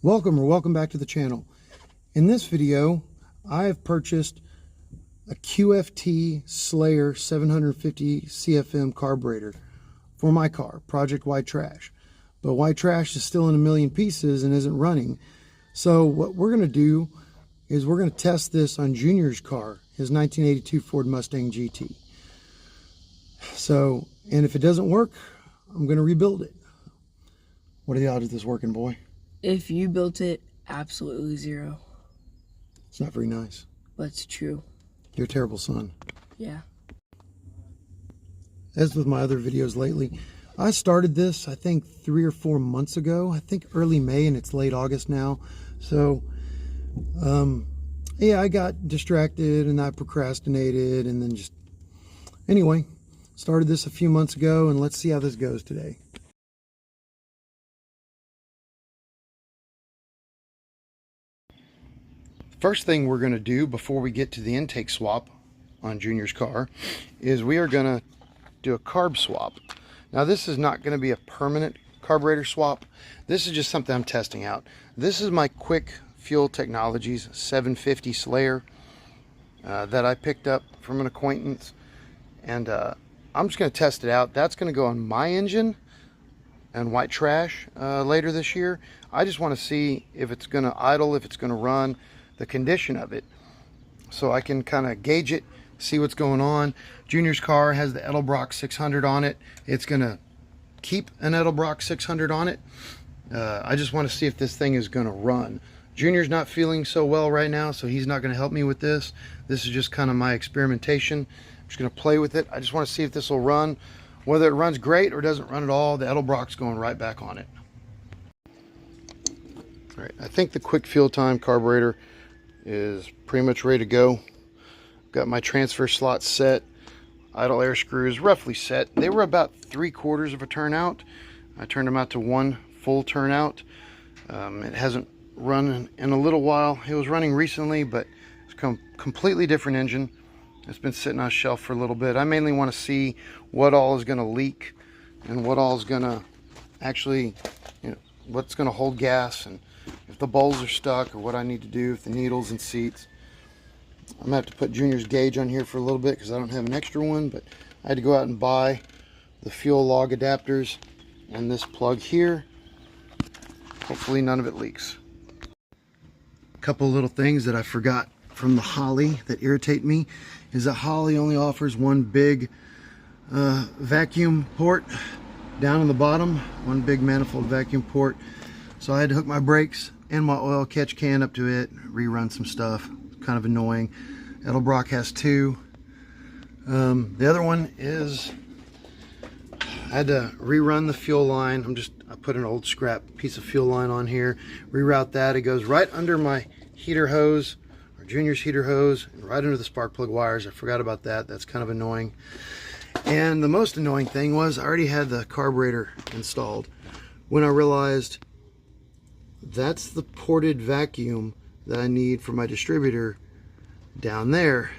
Welcome back to the channel. In this video, I have purchased a QFT Slayer 750 CFM carburetor for my car, Project White Trash. But White Trash is still in a million pieces and isn't running. So what we're going to do is we're going to test this on Junior's car, his 1982 Ford Mustang GT. So, and if it doesn't work, I'm going to rebuild it. What are the odds of this working, boy? If you built it, absolutely zero. It's not very nice. But it's true. You're a terrible son. Yeah. As with my other videos lately, I started this, I think 3 or 4 months ago. I think early May, and it's late August now. So, yeah, I got distracted and I procrastinated and then just... Anyway, started this a few months ago, and let's see how this goes today. First thing we're going to do before we get to the intake swap on Junior's car is we are going to do a carb swap. Now this is not going to be a permanent carburetor swap. This is just something I'm testing out. This is my Quick Fuel Technologies 750 Slayer that I picked up from an acquaintance, and I'm just going to test it out. That's going to go on my engine and White Trash later this year. I just want to see if it's going to idle, if it's going to run, the condition of it, so I can kind of gauge it, see what's going on. Junior's car has the Edelbrock 600 on it. It's gonna keep an Edelbrock 600 on it. I just want to see if this thing is gonna run. Junior's not feeling so well right now, so he's not gonna help me with this. This is just kind of my experimentation. I'm just gonna play with it. I just want to see if this will run. Whether it runs great or doesn't run at all, the Edelbrock's going right back on it. All right, I think the quick fuel time carburetor is pretty much ready to go. Got my transfer slot set, idle air screws roughly set. They were about 3/4 of a turnout. I turned them out to 1 full turnout. It hasn't run in a little while. It was running recently, but it's completely different engine. It's been sitting on a shelf for a little bit. I mainly want to see what all is going to leak and what all is going to actually, what's going to hold gas, and if the bowls are stuck or what I need to do with the needles and seats. I'm gonna have to put Junior's gauge on here for a little bit because I don't have an extra one, but I had to go out and buy the fuel log adapters and this plug here. Hopefully none of it leaks. A couple little things that I forgot from the Holley that irritate me is that Holley only offers one big vacuum port down on the bottom, one big manifold vacuum port. So I had to hook my brakes and my oil catch can up to it, rerun some stuff. Kind of annoying. Edelbrock has 2. The other one is I had to rerun the fuel line. I put an old scrap piece of fuel line on here, reroute that. It goes right under my heater hose, or Junior's heater hose, and right under the spark plug wires. I forgot about that. That's kind of annoying. And the most annoying thing was I already had the carburetor installed when I realized that's the ported vacuum that I need for my distributor down there,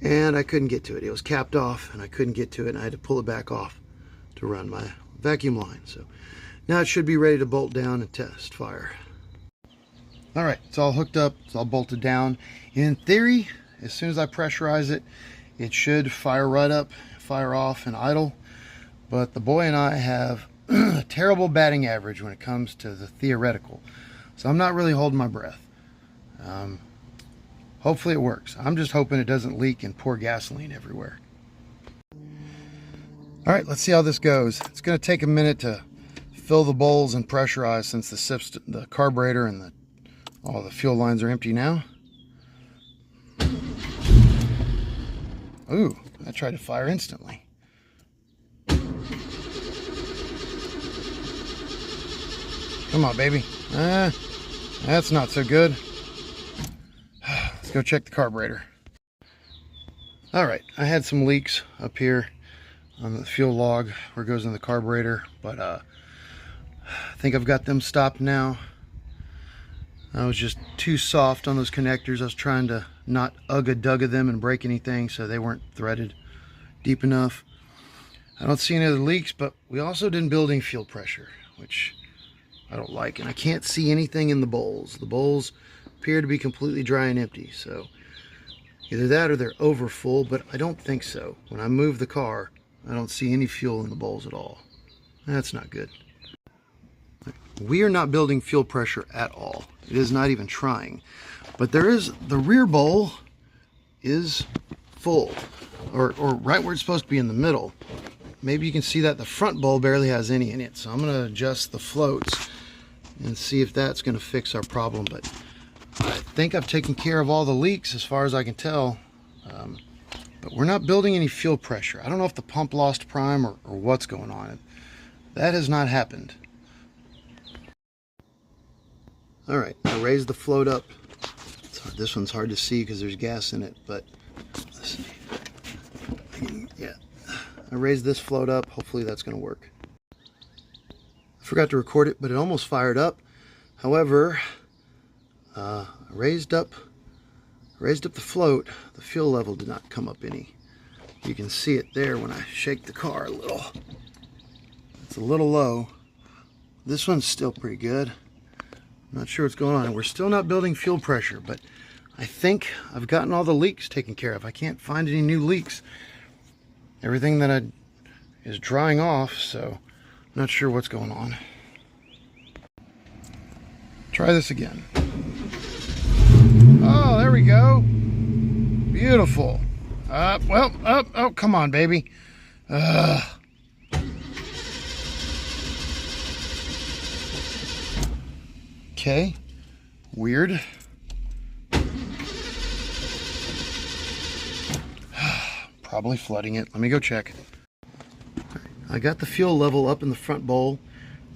and I couldn't get to it. It was capped off and I couldn't get to it, and I had to pull it back off to run my vacuum line. So now it should be ready to bolt down and test fire. All right, it's all hooked up, it's all bolted down. In theory, as soon as I pressurize it, it should fire right up, fire off, and idle. But the boy and I have a terrible batting average when it comes to the theoretical, so I'm not really holding my breath. Hopefully it works. I'm just hoping it doesn't leak and pour gasoline everywhere. All right, let's see how this goes. It's going to take a minute to fill the bowls and pressurize, since the carburetor and all the fuel lines are empty now. Ooh, I tried to fire instantly. Come on, baby. That's not so good. Let's go check the carburetor. All right, I had some leaks up here on the fuel log where it goes in the carburetor, but I think I've got them stopped now. I was just too soft on those connectors. I was trying to not ugga-dugga them and break anything, so they weren't threaded deep enough. I don't see any other leaks, but we also didn't build any fuel pressure, which I don't like. And I can't see anything in the bowls. The bowls appear to be completely dry and empty. So either that or they're over full, but I don't think so. When I move the car, I don't see any fuel in the bowls at all. That's not good. We are not building fuel pressure at all. It is not even trying. But there is, the rear bowl is full, or right where it's supposed to be in the middle. Maybe you can see that the front bowl barely has any in it. So I'm going to adjust the floats and see if that's going to fix our problem. But I think I've taken care of all the leaks as far as I can tell. But we're not building any fuel pressure. I don't know if the pump lost prime or what's going on. That has not happened. All right, I raised the float up. This one's hard to see because there's gas in it, but let's see. Yeah, I raised this float up. Hopefully that's going to work. I forgot to record it, but it almost fired up. However, I raised up the float. The fuel level did not come up any. You can see it there when I shake the car a little. It's a little low. This one's still pretty good. I'm not sure what's going on. We're still not building fuel pressure, but I think I've gotten all the leaks taken care of. I can't find any new leaks. Everything that is drying off, so I'm not sure what's going on. Try this again. Oh, there we go. Beautiful. Oh, come on, baby. Okay, weird. Probably flooding it. Let me go check. I got the fuel level up in the front bowl,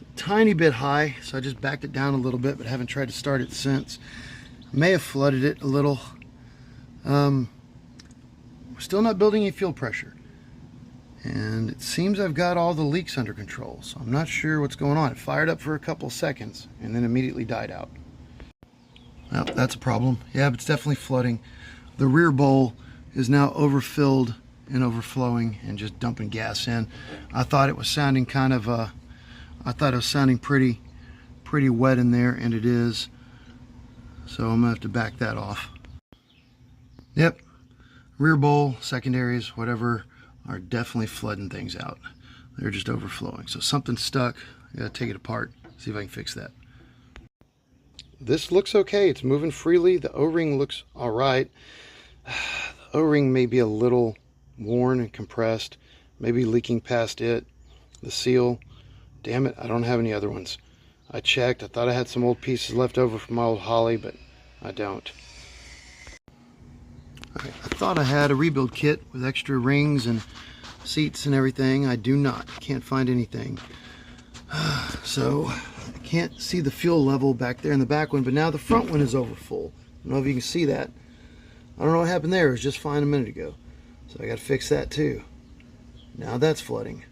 a tiny bit high, so I just backed it down a little bit, but haven't tried to start it since. May have flooded it a little. We're still not building any fuel pressure. And it seems I've got all the leaks under control, so I'm not sure what's going on. It fired up for a couple of seconds and then immediately died out. Well, that's a problem. Yeah, but it's definitely flooding. The rear bowl is now overfilled and overflowing and just dumping gas in. I thought it was sounding pretty wet in there, and it is. So I'm gonna have to back that off. Yep, rear bowl, secondaries, whatever, are definitely flooding things out. They're just overflowing. So something's stuck. I gotta take it apart, see if I can fix that. This looks okay. It's moving freely. The O-ring looks all right. The O-ring may be a little worn and compressed, maybe leaking past it. The seal, damn it, I don't have any other ones. I checked. I thought I had some old pieces left over from my old Holly, but I don't. I thought I had a rebuild kit with extra rings and seats and everything. I do not. Can't find anything. So I can't see the fuel level back there in the back one, but now the front one is over full. I don't know if you can see that. I don't know what happened there. It was just fine a minute ago. So I got to fix that too. Now that's flooding.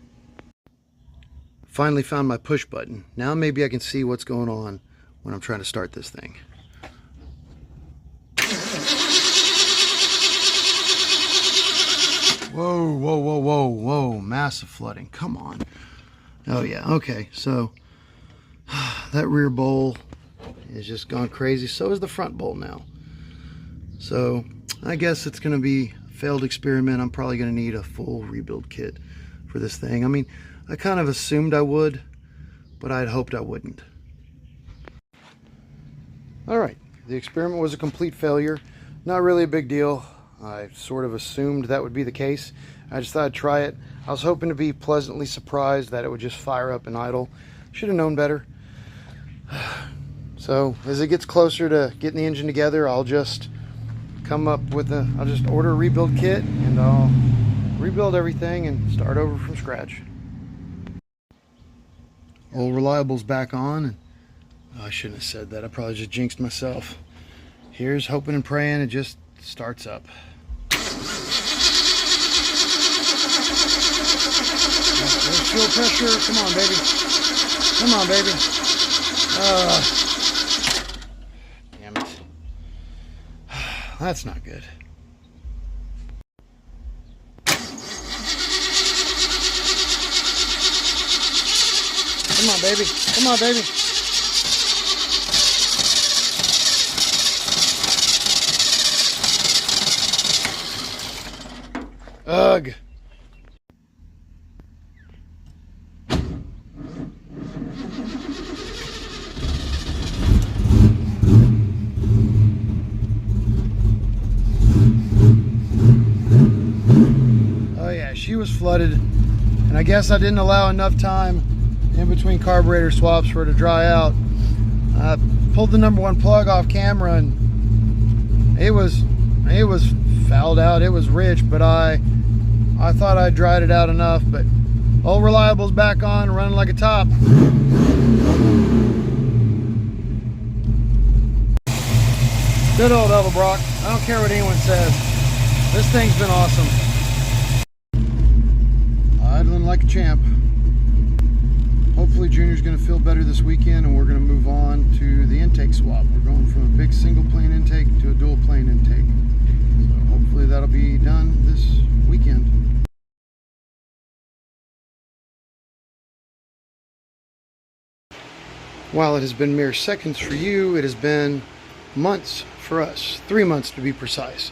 Finally found my push button. Now maybe I can see what's going on when I'm trying to start this thing. Whoa, whoa, whoa, whoa, whoa, massive flooding. Come on. Oh yeah, okay, so that rear bowl is just gone crazy. So is the front bowl now. So I guess it's gonna be a failed experiment. I'm probably gonna need a full rebuild kit for this thing. I mean, I kind of assumed I would, but I'd hoped I wouldn't. All right, the experiment was a complete failure. Not really a big deal. I sort of assumed that would be the case. I just thought I'd try it. I was hoping to be pleasantly surprised that it would just fire up and idle. Should have known better. So as it gets closer to getting the engine together, I'll just I'll just order a rebuild kit and I'll rebuild everything and start over from scratch. Old Reliable's back on. And I shouldn't have said that. I probably just jinxed myself. Here's hoping and praying it just starts up. There's fuel pressure. Come on, baby. Come on, baby. Damn it. That's not good. Come on, baby. Come on, baby. Ugh. Oh yeah, she was flooded, and I guess I didn't allow enough time in between carburetor swaps for it to dry out. I pulled the number one plug off camera, and it was fouled out. It was rich, but I thought I dried it out enough. But old Reliable's back on, running like a top. Good old Edelbrock. I don't care what anyone says. This thing's been awesome. Idling like a champ. Hopefully Junior's going to feel better this weekend, and we're going to move on to the intake swap. We're going from a big single plane intake to a dual plane intake. So hopefully that'll be done this weekend. While it has been mere seconds for you, it has been months for us. 3 months to be precise.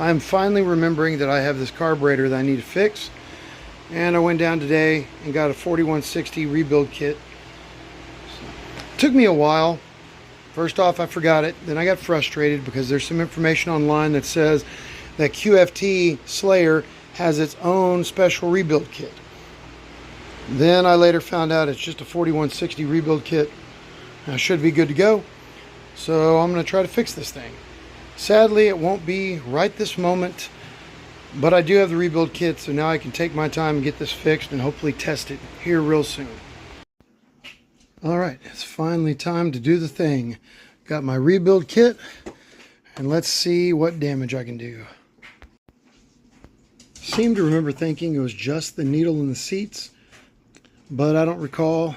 I'm finally remembering that I have this carburetor that I need to fix. And I went down today and got a 4160 rebuild kit. It took me a while. First off, I forgot it. Then I got frustrated because there's some information online that says that QFT Slayer has its own special rebuild kit. Then I later found out it's just a 4160 rebuild kit. I should be good to go. So I'm going to try to fix this thing. Sadly, it won't be right this moment. But I do have the rebuild kit, so now I can take my time and get this fixed and hopefully test it here real soon. Alright, it's finally time to do the thing. Got my rebuild kit, and let's see what damage I can do. Seem to remember thinking it was just the needle in the seats, but I don't recall,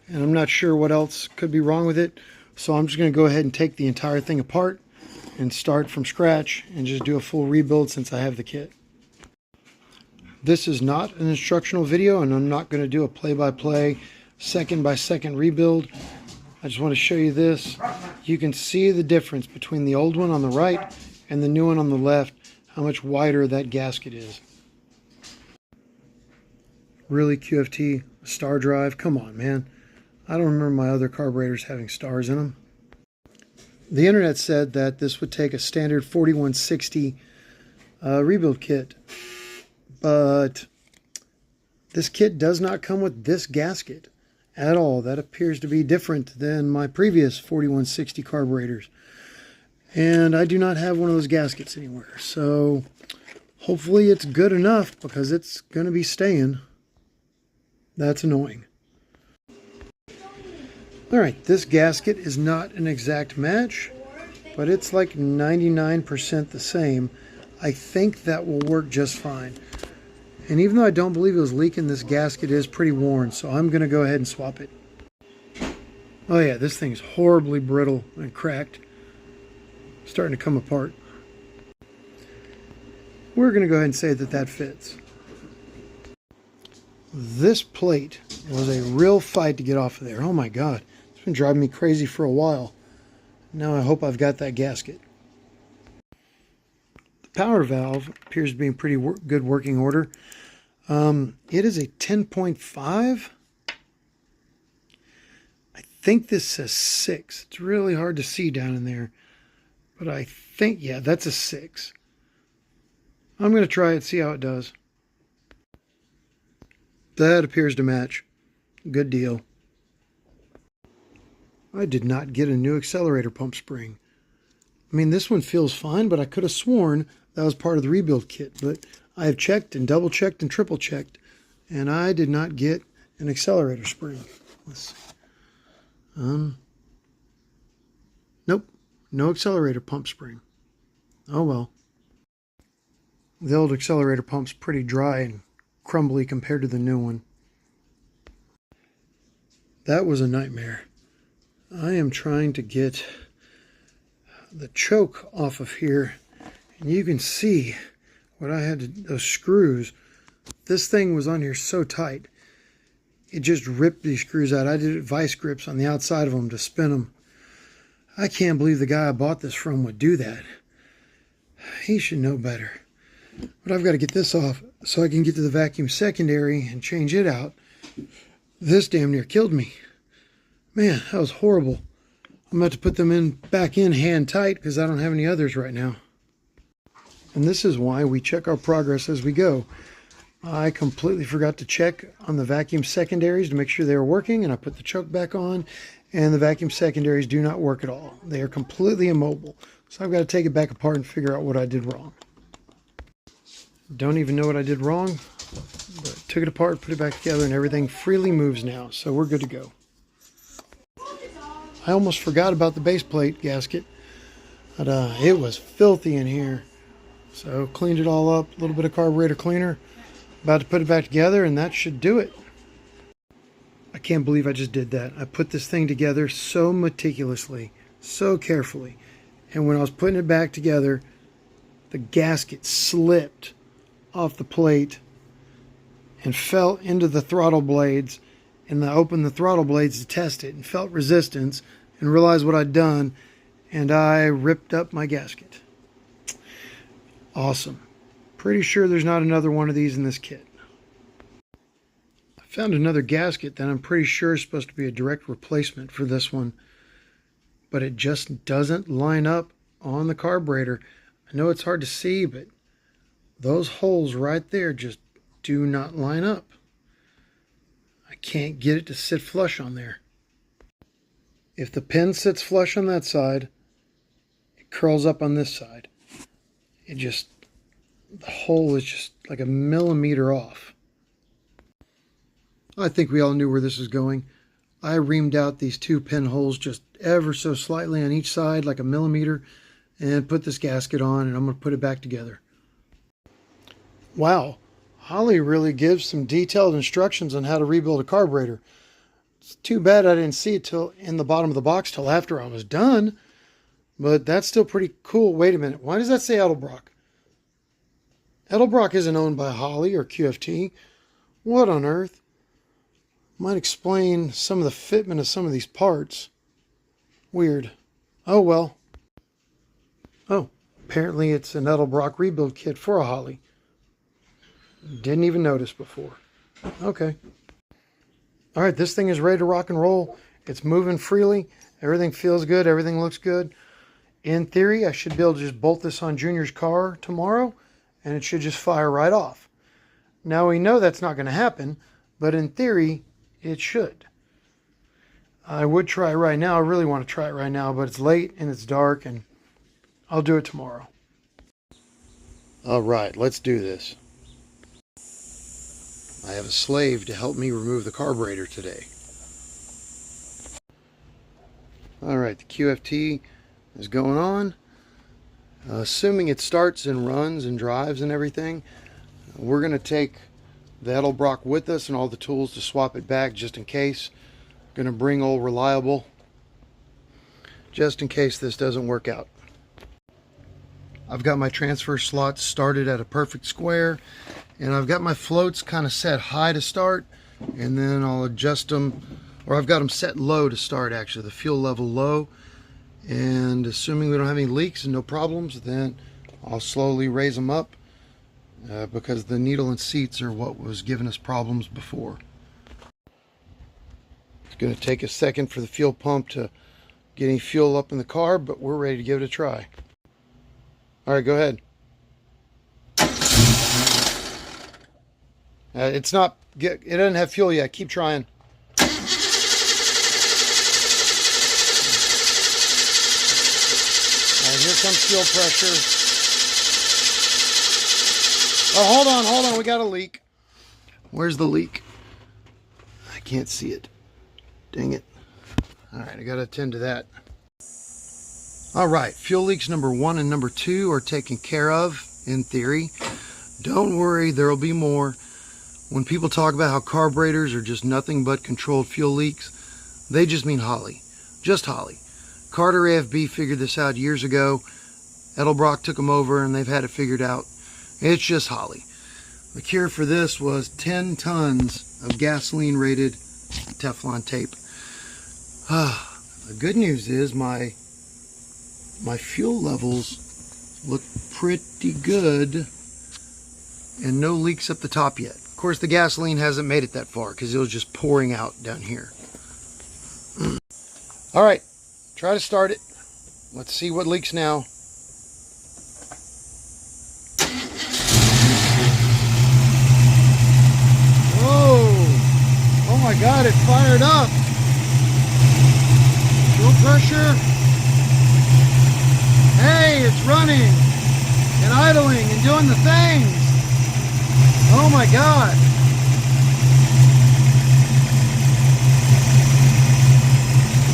and I'm not sure what else could be wrong with it, so I'm just going to go ahead and take the entire thing apart and start from scratch and just do a full rebuild since I have the kit. This is not an instructional video, and I'm not going to do a play-by-play, second-by-second rebuild. I just want to show you this. You can see the difference between the old one on the right and the new one on the left, how much wider that gasket is. Really, QFT, star drive? Come on, man. I don't remember my other carburetors having stars in them. The internet said that this would take a standard 4160 rebuild kit, but this kit does not come with this gasket at all. That appears to be different than my previous 4160 carburetors, and I do not have one of those gaskets anywhere. So hopefully it's good enough, because it's going to be staying. That's annoying. Alright, this gasket is not an exact match, but it's like 99% the same. I think that will work just fine. And even though I don't believe it was leaking, this gasket is pretty worn, so I'm going to go ahead and swap it. Oh yeah, this thing's horribly brittle and cracked. Starting to come apart. We're going to go ahead and say that that fits. This plate was a real fight to get off of there. Oh my god. It's been driving me crazy for a while. Now I hope I've got that gasket. The power valve appears to be in pretty good working order. It is a 10.5. I think this says 6. It's really hard to see down in there. But I think, yeah, that's a 6. I'm going to try it, see how it does. That appears to match. Good deal. I did not get a new accelerator pump spring. I mean, this one feels fine, but I could have sworn that was part of the rebuild kit. But I have checked and double checked and triple checked, and I did not get an accelerator spring. Let's see. Nope, no accelerator pump spring. Oh well. The old accelerator pump's pretty dry and crumbly compared to the new one. That was a nightmare. I am trying to get the choke off of here, and you can see what I had to, those screws. This thing was on here so tight, it just ripped these screws out. I did vice grips on the outside of them to spin them. I can't believe the guy I bought this from would do that. He should know better. But I've got to get this off so I can get to the vacuum secondary and change it out. This damn near killed me. Man, that was horrible. I'm about to put them back in hand tight because I don't have any others right now. And this is why we check our progress as we go. I completely forgot to check on the vacuum secondaries to make sure they were working, and I put the choke back on, and the vacuum secondaries do not work at all. They are completely immobile. So I've got to take it back apart and figure out what I did wrong. Don't even know what I did wrong, but took it apart, put it back together, and everything freely moves now. So we're good to go. I almost forgot about the base plate gasket, but it was filthy in here. So cleaned it all up, a little bit of carburetor cleaner. About to put it back together, and that should do it. I can't believe I just did that. I put this thing together so meticulously, so carefully. And when I was putting it back together, the gasket slipped off the plate and fell into the throttle blades. And I opened the throttle blades to test it and felt resistance and realized what I'd done. And I ripped up my gasket. Awesome. Pretty sure there's not another one of these in this kit. I found another gasket that I'm pretty sure is supposed to be a direct replacement for this one, but it just doesn't line up on the carburetor. I know it's hard to see, but those holes right there just do not line up. I can't get it to sit flush on there. If the pin sits flush on that side, it curls up on this side. The hole is just like a millimeter off. I think we all knew where this was going. I reamed out these two pinholes just ever so slightly on each side, like a millimeter, and put this gasket on, and I'm going to put it back together. Wow, Holly really gives some detailed instructions on how to rebuild a carburetor. It's too bad I didn't see it till in the bottom of the box till after I was done, but that's still pretty cool. Wait a minute, why does that say Edelbrock? Edelbrock isn't owned by Holly or QFT. What on earth? Might explain some of the fitment of some of these parts. Weird. Oh well. Oh, apparently it's an Edelbrock rebuild kit for a Holly. Didn't even notice before. Okay. All right, this thing is ready to rock and roll. It's moving freely. Everything feels good. Everything looks good. In theory, I should be able to just bolt this on Junior's car tomorrow, and it should just fire right off. Now we know that's not going to happen, but in theory, it should. I would try it right now. I really want to try it right now, but it's late and it's dark, and I'll do it tomorrow. All right, let's do this. I have a slave to help me remove the carburetor today. All right, the QFT is going on. Assuming it starts and runs and drives and everything, we're going to take the Edelbrock with us and all the tools to swap it back just in case. Going to bring old Reliable just in case this doesn't work out. I've got my transfer slots started at a perfect square, and I've got my floats kind of set high to start, and then I'll adjust them, or I've got them set low to start actually, the fuel level low. And assuming we don't have any leaks and no problems, then I'll slowly raise them up because the needle and seats are what was giving us problems before. It's going to take a second for the fuel pump to get any fuel up in the car, but we're ready to give it a try. All right, go ahead. It doesn't have fuel yet. Keep trying. Here comes fuel pressure. Oh, hold on, we got a leak. Where's the leak? I can't see it. Dang it. All right, I got to attend to that. All right, fuel leaks number 1 and number 2 are taken care of, in theory. Don't worry, there'll be more. When people talk about how carburetors are just nothing but controlled fuel leaks, they just mean Holly. Just Holly. Carter AFB figured this out years ago. Edelbrock took them over and they've had it figured out. It's just Holly. The cure for this was 10 tons of gasoline rated Teflon tape. The good news is my fuel levels look pretty good. and no leaks up the top yet. Of course, the gasoline hasn't made it that far because it was just pouring out down here. All right, try to start it. Let's see what leaks now. Whoa! Oh my God, it fired up. Fuel pressure. Hey, it's running and idling and doing the things. Oh my God.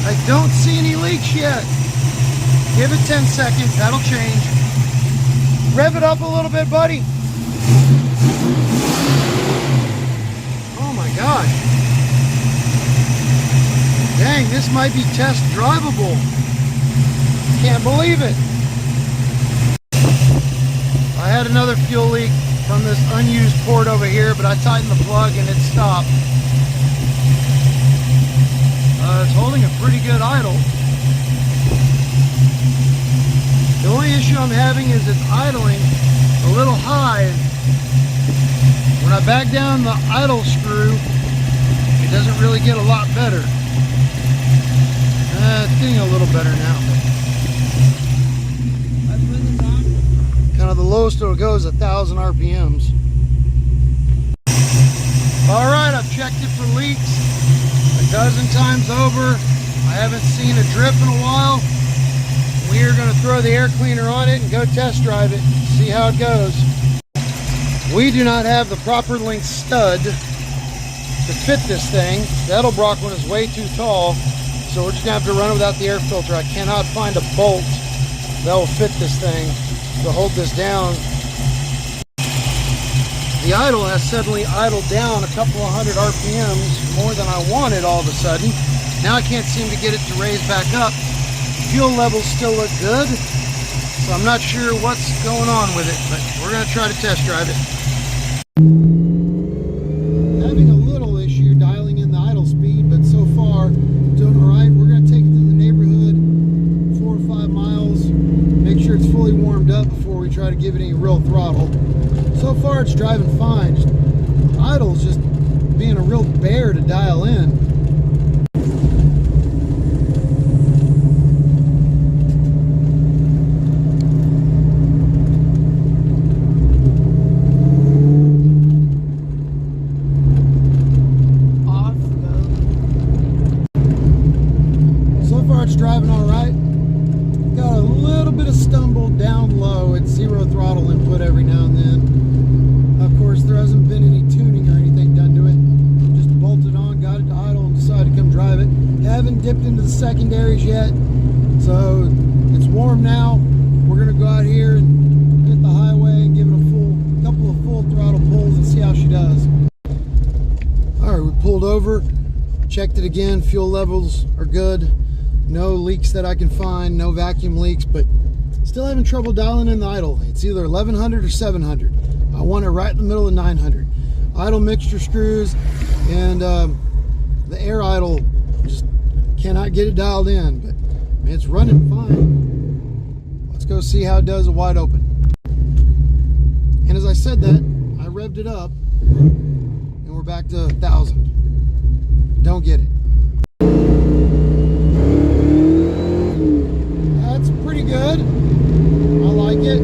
I don't see any leaks yet. Give it 10 seconds, that'll change. Rev it up a little bit, buddy. Oh my gosh. Dang, this might be test drivable. Can't believe it. I had another fuel leak from this unused port over here, but I tightened the plug and it stopped. It's holding a pretty good idle. The only issue I'm having is it's idling a little high. When I back down the idle screw, it doesn't really get a lot better. It's getting a little better now. Kind of the lowest it'll go is 1,000 RPMs. All right, I've checked it for leaks a dozen times over. I haven't seen a drip in a while. We are going to throw the air cleaner on it and go test drive it, see how it goes. We do not have the proper length stud to fit this thing. The Edelbrock one is way too tall, so we're just going to have to run it without the air filter. I cannot find a bolt that will fit this thing to hold this down. The idle has suddenly idled down a couple of hundred RPMs more than I wanted all of a sudden. Now I can't seem to get it to raise back up. Fuel levels still look good, so I'm not sure what's going on with it, but we're going to try to test drive it. Having a little issue dialing in the idle speed, but so far doing all right. We're going to take it to the neighborhood 4 or 5 miles, make sure it's fully warmed up before we try to give it any real throttle. So far it's driving fine. Just idle's just being a real bear to dial in. It's driving all right. Got a little bit of stumble down low at 0 throttle input every now and then. Of course, there hasn't been any tuning or anything done to it. Just bolted on, got it to idle, and decided to come drive it. Haven't dipped into the secondaries yet, so it's warm now. We're gonna go out here and hit the highway and give it a couple of full throttle pulls and see how she does. All right, we pulled over, checked it again. Fuel levels are good. No leaks that I can find, no vacuum leaks, but still having trouble dialing in the idle. It's either 1100 or 700. I want it right in the middle of 900. Idle mixture screws and the air idle, just cannot get it dialed in, but I mean, it's running fine. Let's go see how it does wide open. And as I said that, I revved it up and we're back to 1,000. Don't get it. Pretty good. I like it.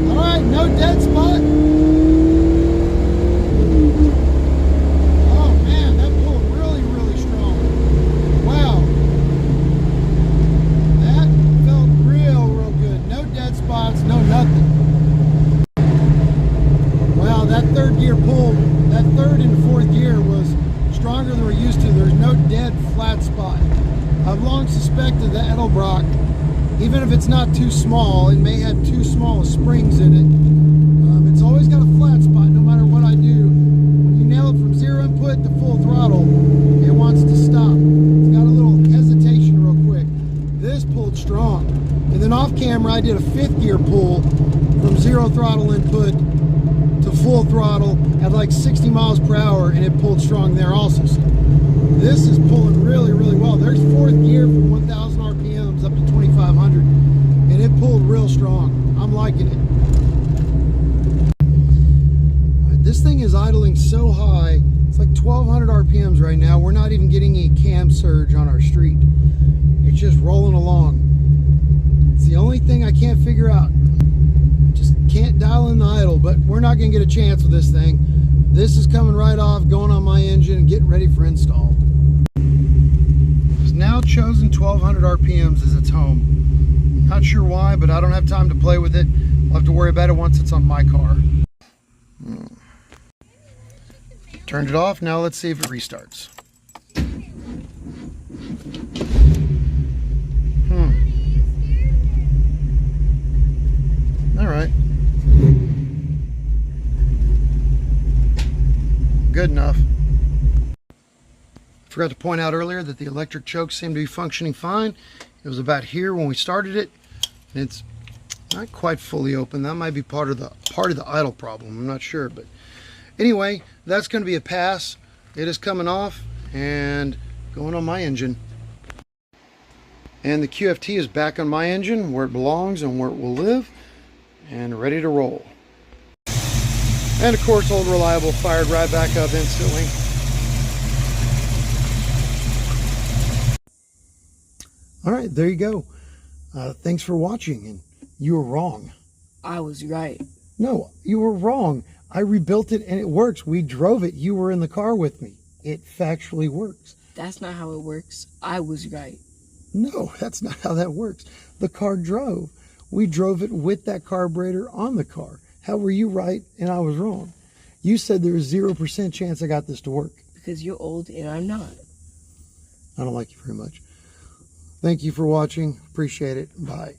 All right, no dead spot. Oh man, that pulled really, really strong. Wow. That felt real good. No dead spots, no nothing. Wow, that third gear pull, that third and fourth gear was stronger than we're used to. There's no dead flat spot. I've long suspected that Edelbrock, even if it's not too small, it may have too small of springs in it. It's always got a flat spot no matter what I do. When you nail it from 0 input to full throttle, it wants to stop. It's got a little hesitation real quick. This pulled strong. And then off camera I did a 5th gear pull from 0 throttle input to full throttle at like 60 miles per hour, and it pulled strong there also. So this is pulling really, really well. There's 4th gear from 1,000 RPMs up to thing is idling so high. It's like 1200 RPMs right now. We're not even getting a cam surge on our street. It's just rolling along. It's the only thing I can't figure out. Just can't dial in the idle, but we're not going to get a chance with this thing. This is coming right off, going on my engine and getting ready for install. It's now chosen 1200 RPMs as its home. Not sure why, but I don't have time to play with it. I'll have to worry about it once it's on my car. Turned it off. Now let's see if it restarts. All right. Good enough. Forgot to point out earlier that the electric choke seemed to be functioning fine. It was about here when we started it. It's not quite fully open. That might be part of the idle problem. I'm not sure, but anyway, that's going to be a pass. It is coming off and going on my engine. And the QFT is back on my engine where it belongs and where it will live, and ready to roll. And of course, old reliable fired right back up instantly. All right, there you go. Thanks for watching, and you were wrong. I was right. No, you were wrong. I rebuilt it and it works. We drove it. You were in the car with me. It factually works. That's not how it works. I was right. No, that's not how that works. The car drove. We drove it with that carburetor on the car. How were you right and I was wrong? You said there was 0% chance I got this to work. Because you're old and I'm not. I don't like you very much. Thank you for watching. Appreciate it. Bye.